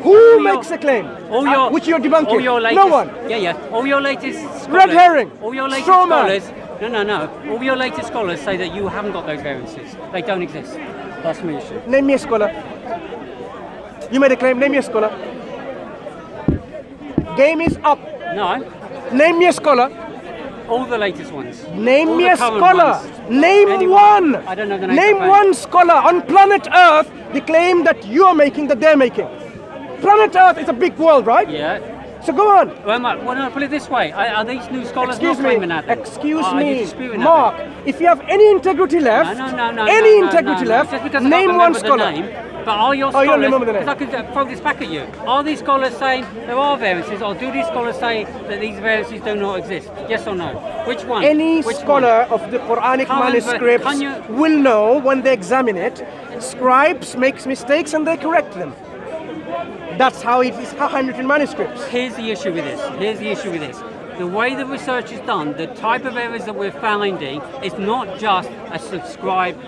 Who your- makes a claim? all your, Which you're debunking? all your latest, No one. Yeah. All your latest scholars, Red herring. All your latest Straw man. scholars. No. All your latest scholars say that you haven't got those variances. They don't exist. That's my issue. Name me a scholar. You made a claim. Name me a scholar. Game is up. No, Name me a scholar. all the latest ones. Name All me the a current scholar. ones. Name Anyone. one. I don't know the name. Name one scholar on planet Earth the claim that you are making, that they're making. Planet Earth is a big world, right? Yeah. So go on. Well, no, put it this way. Are these new scholars Excuse not me. claiming that? then? Excuse Are you me. disputing that Mark, then? if you have any integrity left, any integrity left, Just because I name can't one remember scholar. the name, but are your Oh, you scholars? don't remember the name. Because I could throw this back at you. Are these scholars saying there are variances, or do these scholars say that these variances do not exist? Yes or no? Which one? Any Which scholar of the Quranic Can't manuscripts can you- will know when they examine it, scribes make mistakes and they correct them. That's how it is handwritten manuscripts. Here's the issue with this. Here's the issue with this. The way the research is done, the type of errors that we're finding is not just a subscribed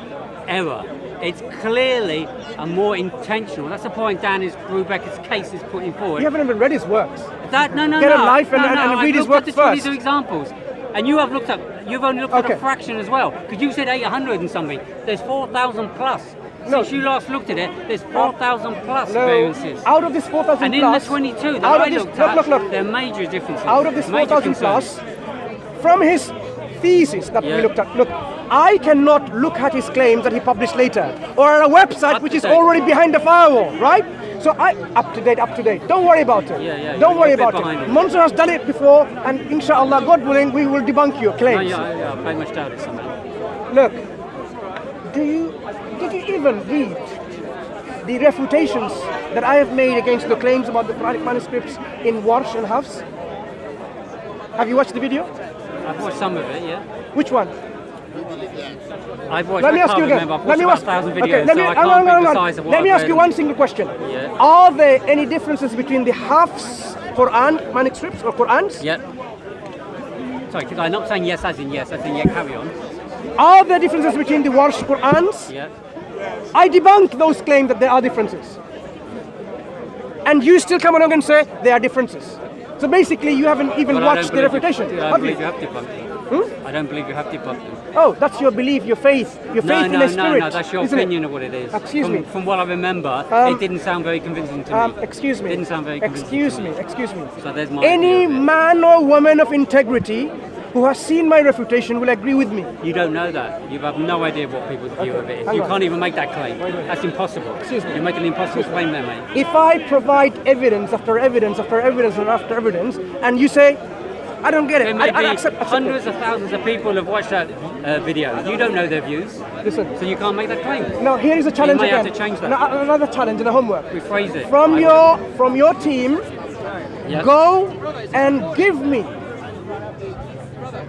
error. It's clearly a more intentional. That's the point Dennis Brubaker's case is putting forward. You haven't even read his works. That no, Get a life and I've read his looked work at the 22 first. examples, and you have looked at. You've only looked at Okay. a fraction as well, because you said 800 and something. There's 4,000 plus. No. Since you last looked at it, there's 4,000 plus No, variances. out of this 4,000 And in plus, the 22 that out I of this, looked look, at, there are major differences. out of this major 4,000 concerns. plus, from his thesis that we Yeah. looked at, look, I cannot look at his claims that he published later, or on a website Up which to is date. already behind the firewall, right? So up to date. Don't worry about it. Yeah, Don't you're worry a bit about behind it. it. Mansur has done it before, and inshallah, God willing, we will debunk your No, claims. yeah, I very much doubt it somehow. Look, did you even read the refutations that I have made against the claims about the Quranic manuscripts in Warsh and Hafs? Have you watched the video? I've watched some of it, yeah. Which one? I've watched. Let me I ask can't you again. remember. I've Let watched me about ask. 1,000 videos, Okay, let me, so I hang can't on. be precise of what Let me I've ask read. you one single question. Yeah. Are there any differences between the Hafs Quran manuscripts or Qurans? Yeah. Sorry, I'm not saying yes as in yes, as in yeah, carry on. Are there differences between the Warsh Qurans? Yeah. I debunk those claims that there are differences. And you still come along and say there are differences. So basically you haven't even But I watched don't the believe refutation, I don't have believe you? you have debunked them. I don't believe you have debunked them. Oh, that's your belief, your faith in the spirit. No, that's your isn't it? opinion of what it is. Excuse me. From what I remember, it didn't sound very convincing to me. Excuse me. Didn't sound very convincing Excuse to me. me. Excuse me. So there's my Any view of it. man or woman of integrity who has seen my refutation will agree with me. You don't know that. You have no idea what people's view of it is. hang You on. can't even make that claim. That's impossible. Excuse me. You're making an impossible claim there, mate. If I provide evidence after evidence after evidence and after evidence, and you say, I don't get it, There may I be accept hundreds it. of thousands of people have watched that video. You don't know their views, Listen, so you can't make that claim. now here is a challenge may have again. to change that. Now, another challenge and a homework. Rephrase it. From your team, Yeah. go and give me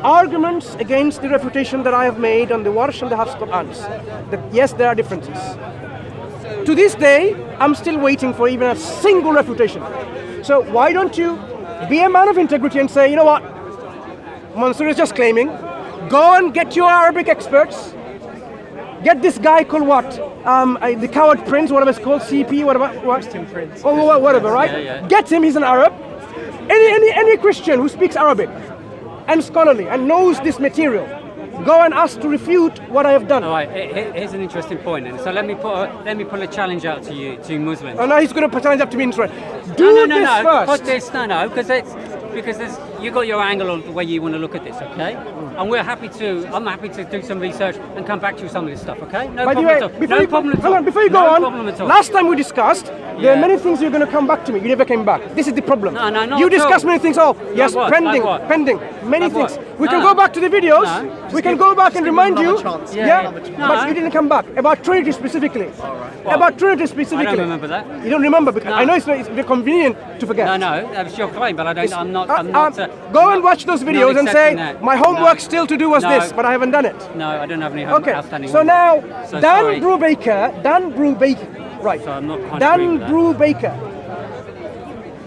arguments against the refutation that I have made on the Warsh and the Hafs Qur'ans. That yes, there are differences. To this day, I'm still waiting for even a single refutation. So why don't you be a man of integrity and say, you know what, Mansur is just claiming. Go and get your Arabic experts. Get this guy called what? The Coward Prince, whatever it's called, CP, whatever. Christian Prince. Oh, whatever, right? Yeah. Get him, he's an Arab. Any Christian who speaks Arabic and scholarly and knows this material, go and ask to refute what I have done. All right. Here's an interesting point, and so let me put a challenge out to you, to Muslims. And now he's going to challenge up to me in Israel. Do this first. Put this, no, because you got your angle on the way you want to look at this, okay? And I'm happy to do some research and come back to you with some of this stuff, okay? No By the problem way, at all. before No you, problem at hang all. on, before you go No on, problem at all. last time we discussed, there Yeah. are many things you're going to come back to me. You never came back. This is the problem. No, not you at discussed all. many things. Oh, yes, what? pending, Like what? pending, many Like things. what? We can No. go back to the videos. No. We can go back and remind you. Yeah. No. But you didn't come back about Trinity specifically. What? About Trinity specifically. I don't remember that. You don't remember because No. I know it's very convenient to forget. No, that was your claim, but I'm not. Go and watch those videos and say accepting that. my homework No. still to do was No. this, but I haven't done it. No, I don't have any Okay, outstanding. so ones. now So Dan sorry. Brubaker, right? So I'm not quite Dan agreeing with that. Brubaker.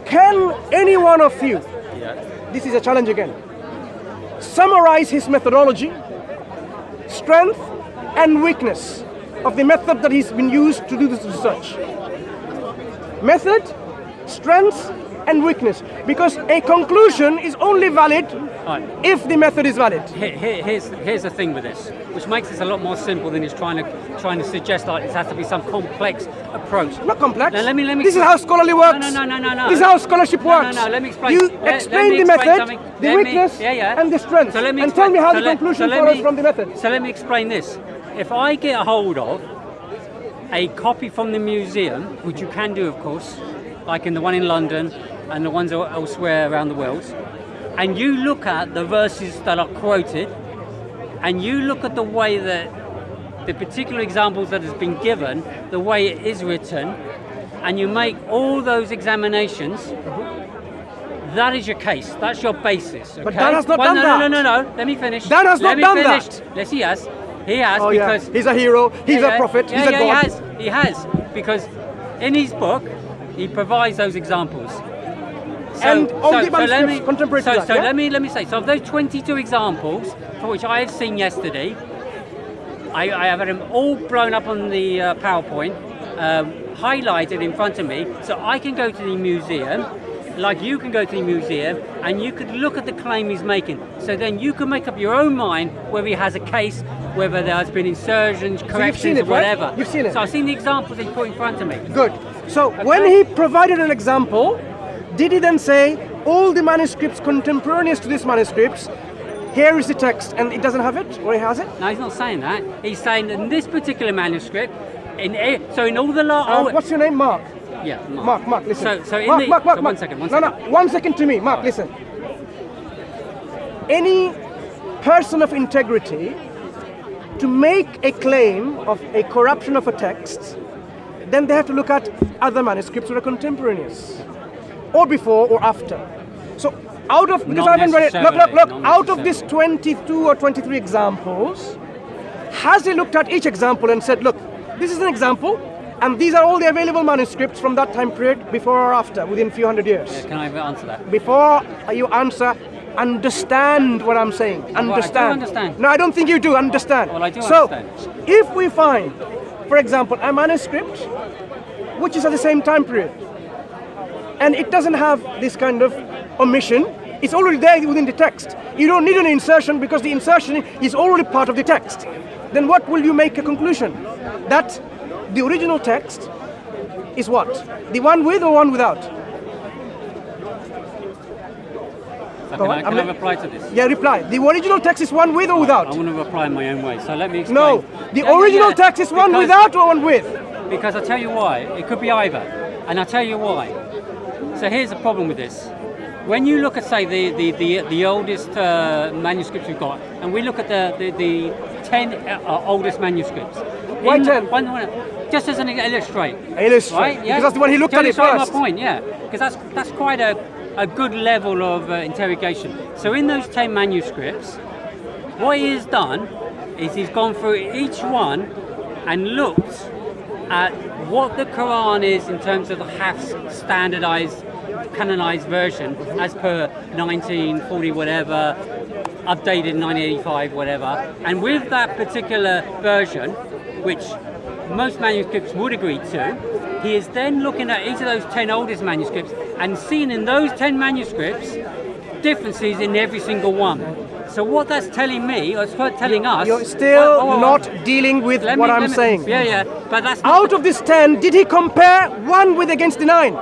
Can any one of you, Yeah. this is a challenge again, summarize his methodology, strength and weakness of the method that he's been used to do this research? Method, strengths and weakness. Because a conclusion is only valid Right. if the method is valid. Here's the thing with this, which makes this a lot more simple than it's trying to suggest like this has to be some complex approach. Not complex. Now, let me This is how scholarly works. No. This is how scholarship works. No, let me explain. You Let explain me the explain method, something. the Let me- weakness, yeah. and the strength. So let me and tell me how explain- the so let- conclusion so let follows me- from the method. So let me explain this. If I get a hold of a copy from the museum, which you can do, of course, like in the one in London and the ones elsewhere around the world, and you look at the verses that are quoted, and you look at the way that the particular examples that has been given, the way it is written, and you make all those examinations, that is your case. That's your basis. Okay? But Dan has not Well, done no, that. No. Let me finish. Dan has Let not me done finish. that. Yes, he has. He has Oh because yeah, he's a hero, he's a prophet, he's a god. He has because in his book he provides those examples. And all the manuscripts contemporary to that, So yeah? let me say. So of those 22 examples, for which I have seen yesterday, I have had them all blown up on the PowerPoint, highlighted in front of me, so I can go to the museum, like you can go to the museum, and you could look at the claim he's making. So then you can make up your own mind whether he has a case, whether there has been insertions, corrections, seen it, or whatever. right? You've seen it. So I've seen the examples he put in front of me. Good. So when he provided an example, did he then say all the manuscripts contemporaneous to this manuscripts, here is the text, and it doesn't have it, or he has it? No, he's not saying that. He's saying that in this particular manuscript, in all the What's your name? Mark. yeah, Mark, listen. So in Mark, the Mark, so one second. No, 1 second to me. Mark, listen. Any person of integrity to make a claim of a corruption of a text, then they have to look at other manuscripts that are contemporaneous, or before or after. So out of, because I haven't read it, look, necessarily, out of not these 22 or 23 examples, has he looked at each example and said, look, this is an example, and these are all the available manuscripts from that time period, before or after, within a few hundred years? Can I answer that? Before you answer, understand what I'm saying. Understand. I do understand. No, I don't think you do. Understand. Well, I do so, understand. if we find, for example, a manuscript which is at the same time period, and it doesn't have this kind of omission, it's already there within the text. You don't need an insertion because the insertion is already part of the text. Then what will you make a conclusion? That the original text is what? The one with or one without? So Go can on, I reply to this? Yeah, reply. The original text is one with or I without? want to reply in my own way. So let me explain. No, the original text is one Because- without or one with? Because I tell you why. It could be either. And I'll tell you why. So here's the problem with this. When you look at, say, the oldest manuscripts we've got, and we look at the 10 oldest manuscripts. Why in- 10? Just as an illustrate. Illustrate. Right? Yeah? Because that's the one he looked at it Illustrate first. my point, yeah. Because that's quite a good level of interrogation. So in those 10 manuscripts, what he has done is he's gone through each one and looked at what the Quran is in terms of the Hafs standardized, canonized version as per 1940 whatever, updated in 1985 whatever, and with that particular version, which most manuscripts would agree to, he is then looking at each of those 10 oldest manuscripts and seeing in those 10 manuscripts differences in every single one. So what that's telling me, or it's telling us... You're still Whoa. not dealing with what I'm saying. Yeah, but that's not Out of this 10, did he compare one with against the 9?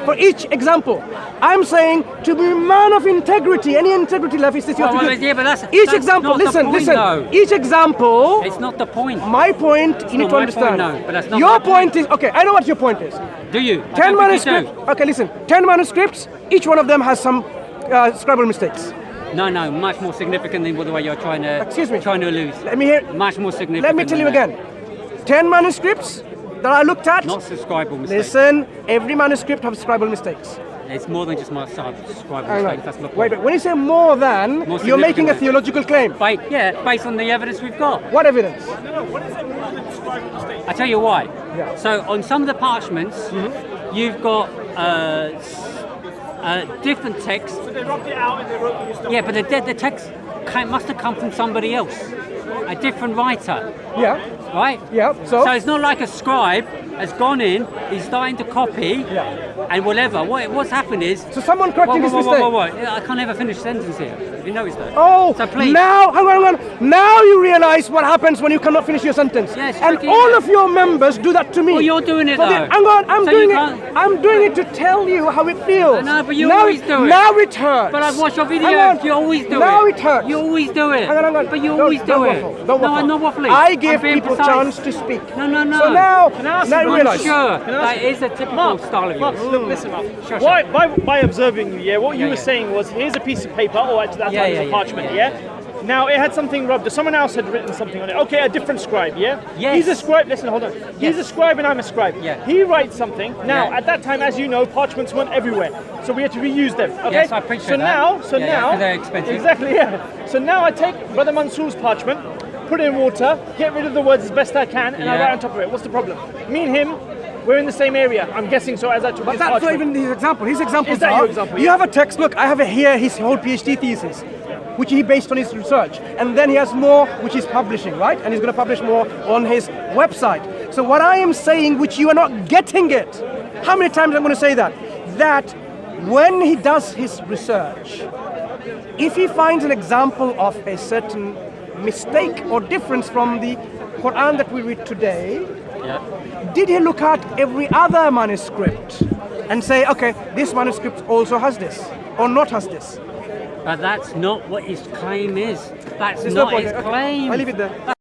For each example. I'm saying to be a man of integrity, any integrity left is this. You have to do- yeah, but that's each that's example, not the listen, point, listen. though. Each example, It's not the point. my point, you need not to my point, understand. no, but that's not Your my point. point is, okay, I know what your point is. Do you? 10 I don't think you manuscripts, do. okay, listen, 10 manuscripts, each one of them has some scribal mistakes. No, much more significant than the way you're trying to Excuse me. trying to allude. Let me hear, Much more significant. let me tell you than that. again. 10 manuscripts that I looked at, Not subscribable mistakes. listen, every manuscript has scribal mistakes. It's more than just my subscribable Hang on. mistakes. That's not Wait, when you say more than, More you're making a significant. theological claim. Based on the evidence we've got. What evidence? I tell you why. Yeah. So on some of the parchments, you've got different text. Yeah, but the text must have come from somebody else, a different writer, Yeah, right? yeah, So so? it's not like a scribe has gone in, he's starting to copy, and whatever. What's happened is... So someone correcting his mistake. I can't ever finish a sentence here. Have you noticed that? Oh, so please. now, hang on. Now you realize what happens when you cannot finish your sentence. Yes, and tricky, all of your members do that to me. Well, you're doing it For though. hang on, I'm So doing you it. can't- I'm doing it to tell you how it feels. No, but you now always do it. Now it hurts. But I've watched your Hang videos. on. You always do now it. it hurts. You always do it. Hang on. But you Don't- always do don't it. waffle. Don't No, waffle. I'm not waffling. I give I'm being people precise. chance to speak. No. So now, Can I ask now you you one realize. Sure, Can I ask that is a typical style of Mark, yours. look, listen, Mark. Sure. By observing you, what you Yeah, were yeah. saying was, here's a piece of paper, or at that time it was a parchment, yeah. Now it had something rubbed. Someone else had written something on it. Okay, a different scribe, yeah? Yes. He's a scribe. Listen, hold on. He's Yes. a scribe and I'm a scribe. Yeah. He writes something. Now, Yeah. at that time, as you know, parchments weren't everywhere, so we had to reuse them. Okay. Yes, I appreciate so that. Now, Yeah, 'cause they're expensive. Exactly. Yeah. So now I take Brother Mansur's parchment, put it in water, get rid of the words as best I can, and I Yeah. write on top of it. What's the problem? Me and him, we're in the same area. I'm guessing so. As I took But his that's not parchment. even his example. His examples Is that are, your example, you yeah? have a text, look, I have here his whole PhD thesis, which he based on his research. And then he has more, which he's publishing, right? And he's going to publish more on his website. So what I am saying, which you are not getting it, how many times I'm going to say that? That when he does his research, if he finds an example of a certain mistake or difference from the Quran that we read today, did he look at every other manuscript and say, okay, this manuscript also has this or not has this? But that's not what his claim is. That's There's no not point. his Okay. claim. I leave it there.